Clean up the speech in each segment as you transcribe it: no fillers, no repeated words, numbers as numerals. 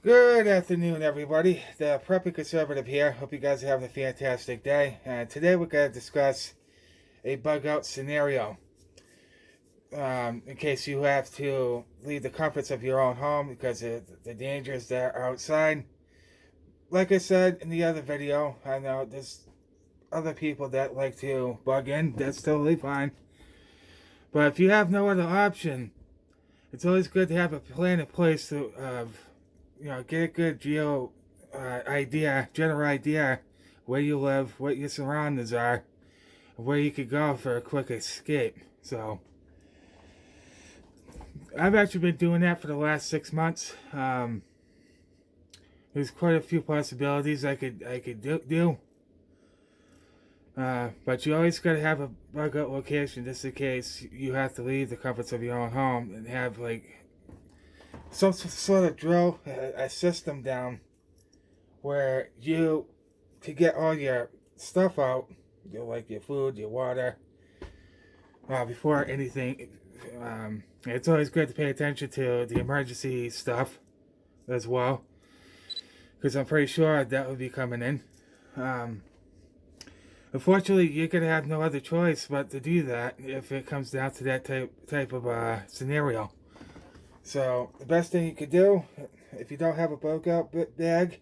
Good afternoon, everybody. The Preppy Conservative here. Hope you guys are having a fantastic day. And today we're going to discuss a bug out scenario. In case you have to leave the comforts of your own home because of the dangers that are outside. Like I said in the other video, I know there's other people that like to bug in. That's totally fine. But if you have no other option, it's always good to have a plan in place to get a good general idea where you live, what your surroundings are, where you could go for a quick escape. So I've actually been doing that for the last 6 months. There's quite a few possibilities I could do. But you always got to have a bug out location just in case you have to leave the comforts of your own home and have like some sort of drill, a system down where you could get all your stuff out, like your food, your water, before anything. It's always good to pay attention to the emergency stuff as well, because I'm pretty sure that will be coming in. Unfortunately, you're going to have no other choice but to do that if it comes down to that type of scenario. So, the best thing you could do, if you don't have a bug out bag,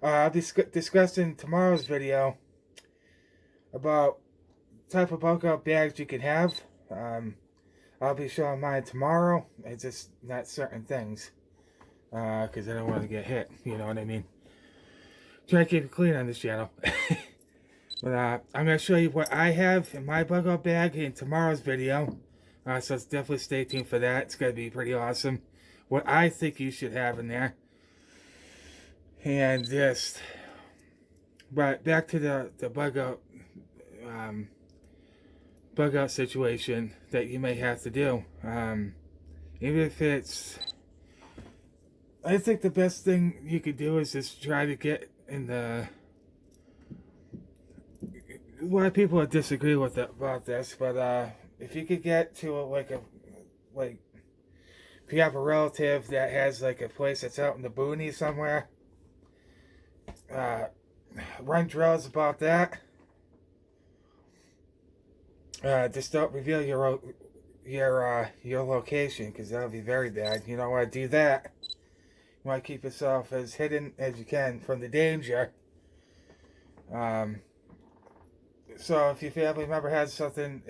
I'll be discussing tomorrow's video about type of bug out bags you can have. I'll be showing mine tomorrow. It's just not certain things, because I don't want to get hit, you know what I mean? Try to keep it clean on this channel. But I'm going to show you what I have in my bug out bag in tomorrow's video. So definitely stay tuned for that. It's going to be pretty awesome. What I think you should have in there. And just... But back to the bug out situation that you may have to do. Even if it's... I think the best thing you could do is just try to get in the... A lot of people disagree with about this, but if you could get to if you have a relative that has like a place that's out in the boonies somewhere, run drills about that. Just don't reveal your location, because that'll be very bad. You don't want to do that. You want to keep yourself as hidden as you can from the danger. So if your family member has something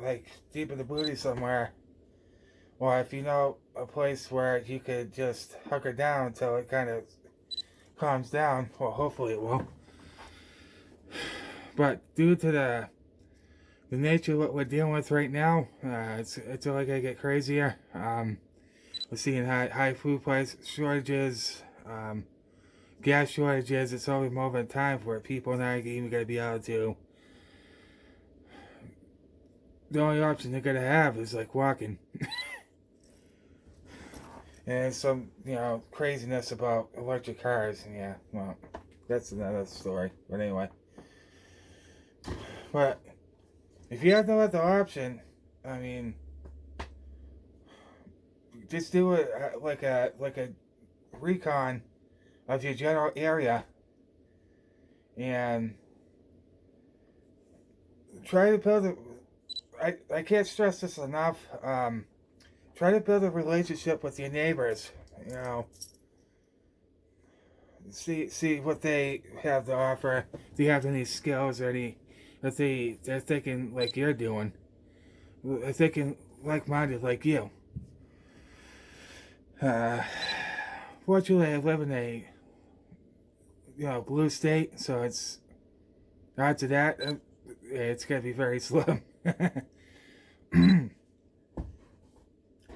like deep in the booty somewhere, or if you know a place where you could just hunker down until it kind of calms down, well, hopefully it will. But due to the nature of what we're dealing with right now, it's only gonna get crazier. We're seeing high food price shortages, gas shortages. It's only a moment in time where people are not even gonna be able to. The only option they're gonna have is like walking. And some, craziness about electric cars. And yeah, well, that's another story. But anyway. But if you have no other option, I mean, just do it like a recon of your general area, and try to build a... I can't stress this enough. Try to build a relationship with your neighbors. See what they have to offer. Do you have any skills or any that they're thinking like you're doing? They're thinking like-minded like you. Fortunately, I live in a blue state, so it's odds of that. It's gonna be very slim.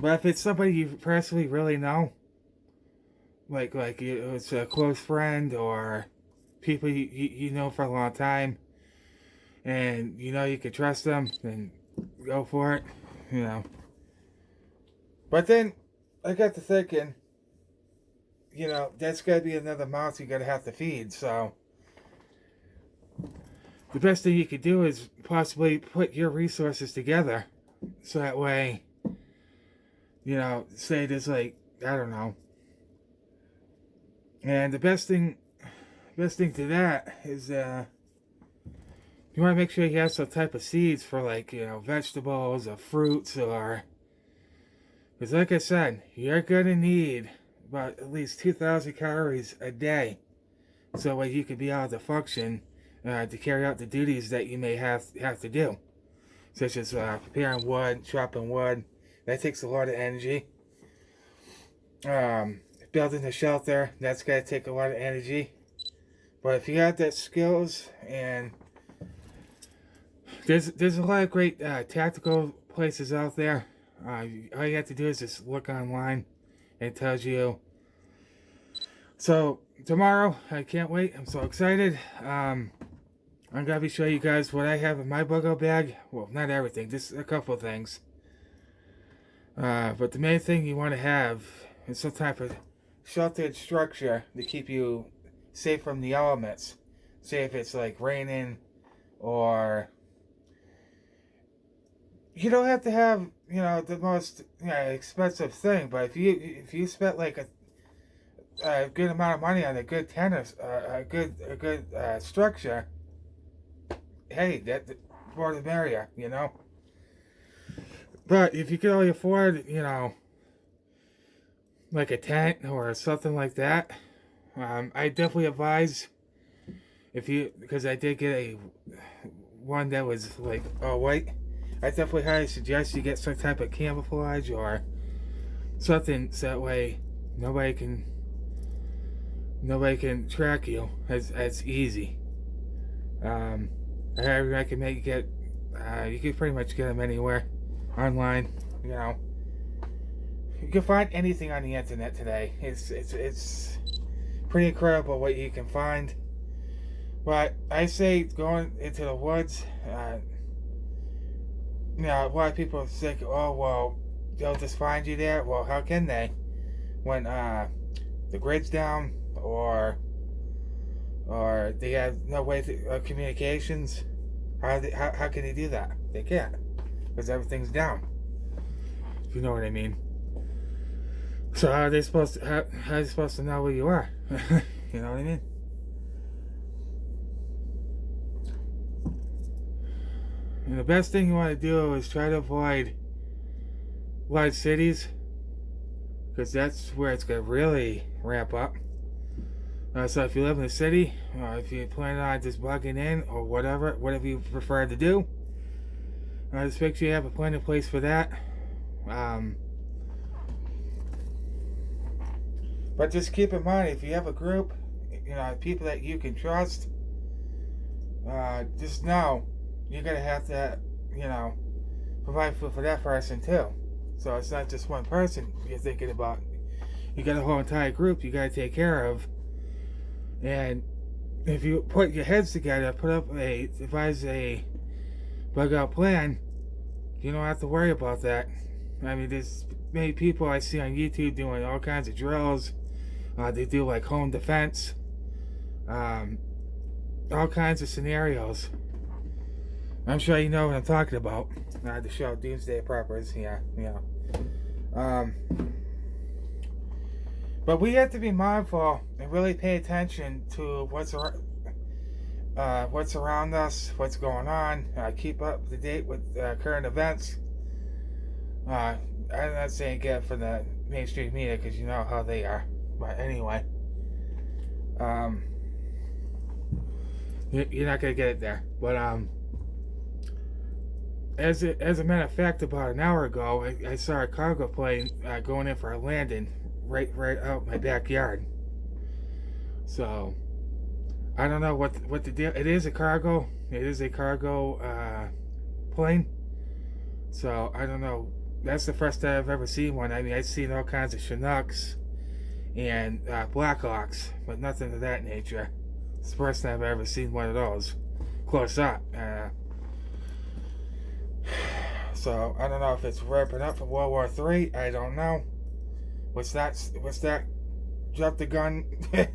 But if it's somebody you personally really know, like it's a close friend or people you know for a long time, and you can trust them, then go for it, But then I got to thinking, that's got to be another mouth you're gonna have to feed. So the best thing you could do is possibly put your resources together, so that way, say there's like, I don't know, And the best thing to that is you want to make sure you have some type of seeds for, like, you know, vegetables or fruits, or because like I said, you're gonna need about at least 2,000 calories a day, so that you can be able to function to carry out the duties that you may have to do, such as preparing wood, chopping wood. That takes a lot of energy. Building a shelter, that's gonna take a lot of energy. But if you have that skills, and there's a lot of great tactical places out there. All you have to do is just look online, and it tells you. So tomorrow, I can't wait. I'm so excited. I'm gonna be showing you guys what I have in my bugout bag. Well, not everything, just a couple of things. But the main thing you want to have is some type of sheltered structure to keep you safe from the elements. Say if it's like raining, or you don't have to have, you know, the most, you know, expensive thing, but if you spent like a good amount of money on a good tennis, a good structure, hey, that more the merrier, you know. But if you can only afford, you know, like a tent or something like that, I definitely advise, because I did get one that was like all white. I definitely highly suggest you get some type of camouflage or something, so that way nobody can track you as easy. I highly recommend you get. You can pretty much get them anywhere, online. You know, you can find anything on the internet today. It's pretty incredible what you can find. But I say going into the woods. You know, a lot of people think, oh, well, they'll just find you there. Well, how can they? When the grid's down, or they have no way to communications. How can they do that? They can't, because everything's down. If you know what I mean. So how are they supposed to know where you are? You know what I mean? And the best thing you want to do is try to avoid large cities, because that's where it's going to really ramp up. So if you live in a city, or if you plan on just bugging in, or whatever you prefer to do, just make sure you have a plan in place for that. But just keep in mind, if you have a group, you know, people that you can trust, just know you're going to have to, you know, provide food for that person too. So it's not just one person you're thinking about. You got a whole entire group you got to take care of. And if you put your heads together, devise a bug out plan, you don't have to worry about that. I mean, there's many people I see on YouTube doing all kinds of drills. They do like home defense, all kinds of scenarios. I'm sure you know what I'm talking about. The show Doomsday Preppers, yeah. But we have to be mindful and really pay attention to what's around us, what's going on. Keep up to date with current events. I'm not saying get it from the mainstream media, because you know how they are. But anyway, you're not gonna get it there. But as a matter of fact, about an hour ago, I saw a cargo plane going in for a landing right out my backyard. So I don't know what the deal. It is a cargo plane. So I don't know. That's the first time I've ever seen one. I mean, I've seen all kinds of Chinooks and Blackhawks, but nothing of that nature. It's the first time I've ever seen one of those close up. So I don't know if it's ramping up for World War III. I don't know. What's that? Jump the gun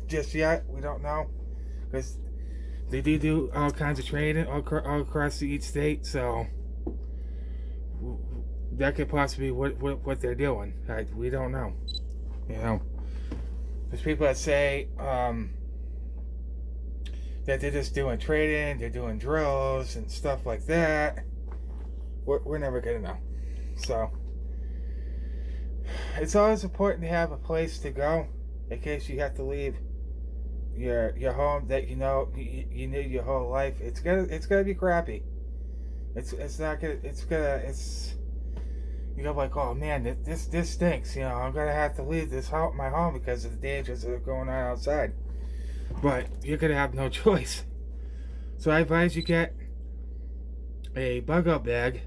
just yet? We don't know, because they do all kinds of training all across each state. So that could possibly be what they're doing. We don't know. You know. There's people that say that they're just doing trading, they're doing drills and stuff like that. We're never gonna know. So it's always important to have a place to go in case you have to leave your home that you knew your whole life. It's gonna be crappy. It's you go like, oh man, this stinks. I'm gonna have to leave my home because of the dangers that are going on outside. But you're gonna have no choice. So I advise you get a bug-out bag.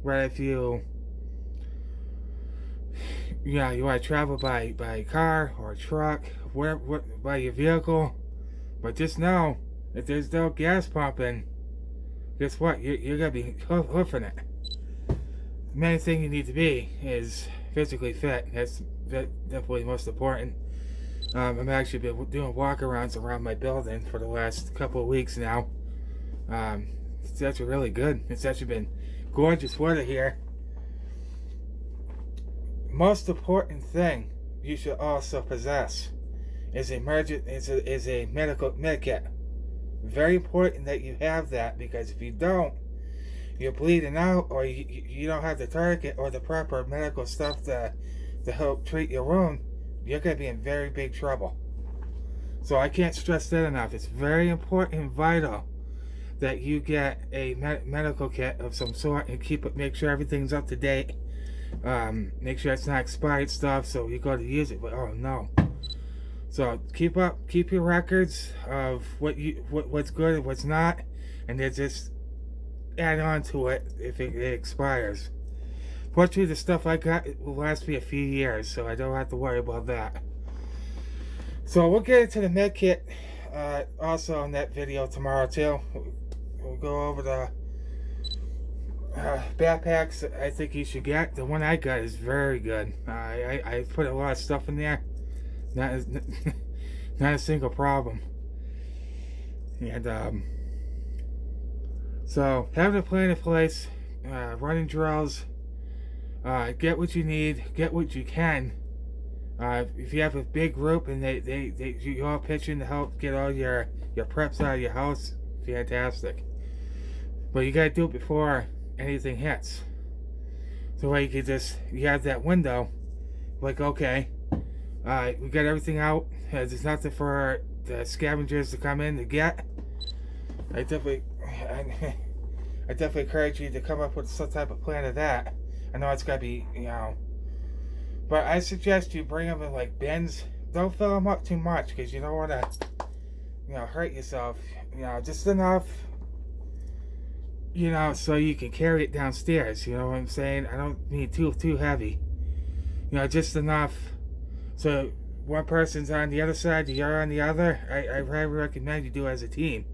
Right, if you want to travel by car or truck, by your vehicle. But just know, if there's no gas pumping, guess what? You're gonna be hoofing it. The main thing you need to be is physically fit. That's definitely most important. I've actually been doing walk-arounds around my building for the last couple of weeks now. It's actually really good. It's actually been gorgeous weather here. Most important thing you should also possess is a medical medkit. Very important that you have that, because if you don't, you're bleeding out, or you don't have the tourniquet or the proper medical stuff to help treat your wound, you're going to be in very big trouble. So I can't stress that enough. It's very important and vital that you get a medical kit of some sort and make sure everything's up to date. Make sure it's not expired stuff, so you go to use it, but oh no. So keep your records of what's good and what's not, and then just add on to it if it expires. Fortunately, the stuff I got will last me a few years, so I don't have to worry about that. So we'll get into the med kit also in that video tomorrow too. We'll go over the backpacks I think you should get. The one I got is very good. I put a lot of stuff in there. Not a single problem. And so having a plan in place, running drills, get what you need, get what you can. If you have a big group and you all pitch in to help get all your preps out of your house, fantastic. But you gotta do it before anything hits. So you have that window, like, okay, we got everything out. There's nothing for the scavengers to come in to get. I definitely encourage you to come up with some type of plan of that. I know it's gotta be, but I suggest you bring them in like bins. Don't fill them up too much, because you don't want to, hurt yourself. Just enough, so you can carry it downstairs. You know what I'm saying? I don't need too heavy. Just enough so one person's on the other side, you're on the other. I highly recommend you do it as a team.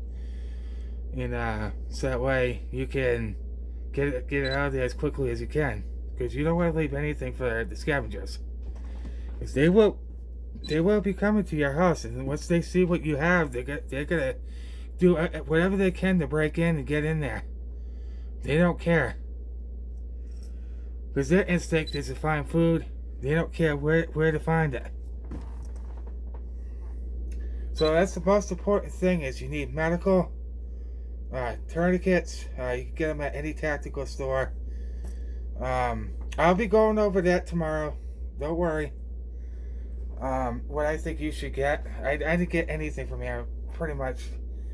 And so that way you can get it out of there as quickly as you can. Because you don't want to leave anything for the scavengers. Because they will be coming to your house, and once they see what you have, they're gonna do whatever they can to break in and get in there. They don't care. Because their instinct is to find food. They don't care where to find it. So that's the most important thing, is you need medical tourniquets. You can get them at any tactical store. I'll be going over that tomorrow. Don't worry. What I think you should get. I didn't get anything from here. Pretty much,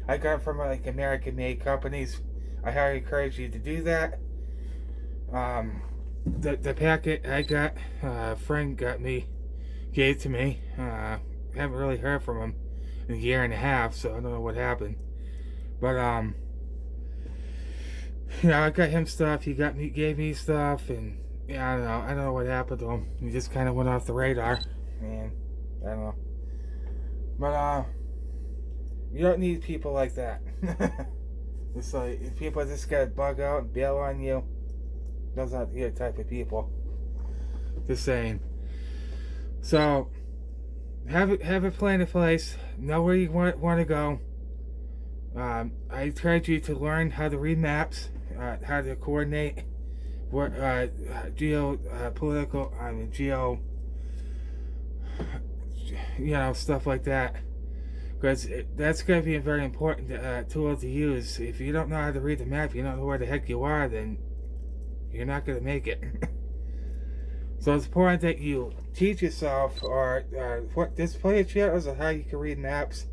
I got it from like American-made companies. I highly encourage you to do that. The packet I got, a friend gave to me. Haven't really heard from him in a year and a half, so I don't know what happened. But I got him stuff. He gave me stuff, and I don't know what happened to him. He just kind of went off the radar, and I don't know. But you don't need people like that. It's like, if people just gotta bug out and bail on you, those aren't your type of people. Just saying. So have a plan in place. Know where you want to go. I encourage you to learn how to read maps, how to coordinate what stuff like that. Because that's going to be a very important tool to use. If you don't know how to read the map, you don't know where the heck you are, then you're not going to make it. So it's important that you teach yourself, or what this patriot is, how you can read maps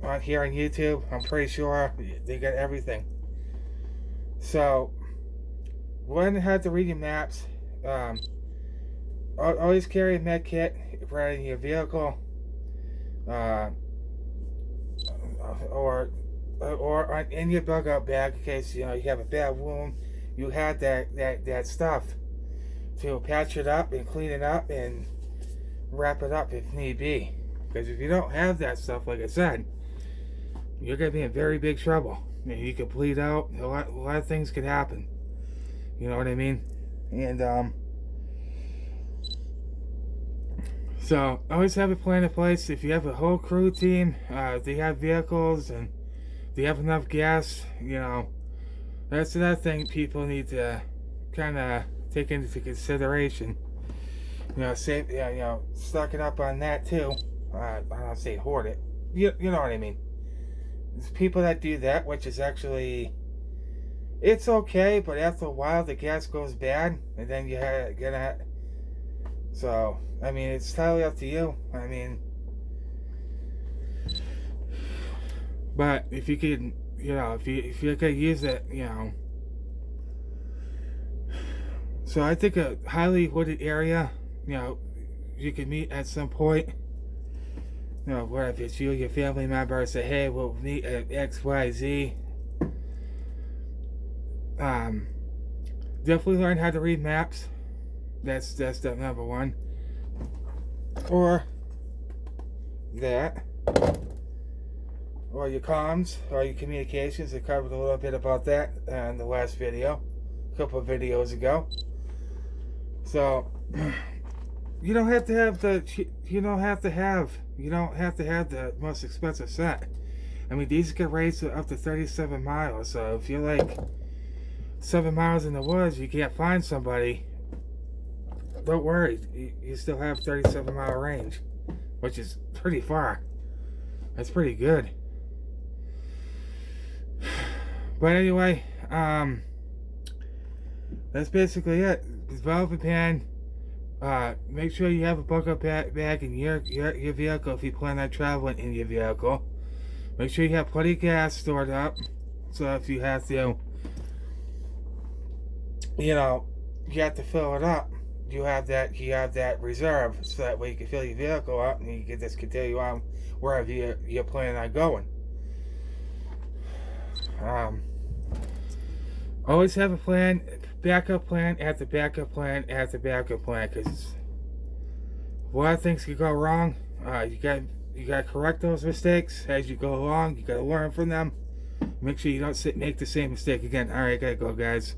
on here on YouTube. I'm pretty sure they got everything. So learn how to read your maps. Always carry a medkit right in your vehicle, or in your bugout bag in case you have a bad wound. You have that stuff to patch it up and clean it up and wrap it up if need be. Because if you don't have that stuff, like I said, you're going to be in very big trouble. You could bleed out. A lot of things could happen. You know what I mean? And so always have a plan in place. If you have a whole crew team, they have vehicles and they have enough gas, that's another thing people need to kind of take into consideration. Save, stock it up on that too. I don't say hoard it. You know what I mean? There's people that do that, which is actually, it's okay, but after a while the gas goes bad, and then you're gonna. So I mean, it's totally up to you. I mean, but if you can, if you could use it, So I think a highly wooded area, you can meet at some point. Where if it's you or your family member, say, hey, we'll meet at XYZ. Definitely learn how to read maps. That's step number one. Or that. Or your comms, or your communications. I covered a little bit about that in the last video, a couple of videos ago. So you don't have to have the most expensive set. I mean, these get raised to up to 37 miles. So if you're like 7 miles in the woods, you can't find somebody, don't worry, you still have 37-mile range, which is pretty far. That's pretty good. But anyway, that's basically it. Develop a plan. Make sure you have a bugout bag in your vehicle if you plan on traveling in your vehicle. Make sure you have plenty of gas stored up, so if you have to, you have to fill it up. You have that reserve, so that way you can fill your vehicle up and you can just continue on wherever you're planning on going. Always have a plan, backup plan after backup plan after backup plan, because a lot of things could go wrong. You got to correct those mistakes as you go along. You got to learn from them. Make sure you don't make the same mistake again. All right, I gotta go, guys.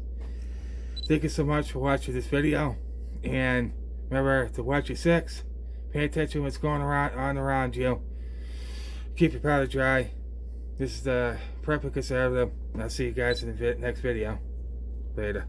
Thank you so much for watching this video, and remember to watch your six. Pay attention to what's going on around you. Keep your powder dry. This is the Prep and Conservative, and I'll see you guys in the next video. Later.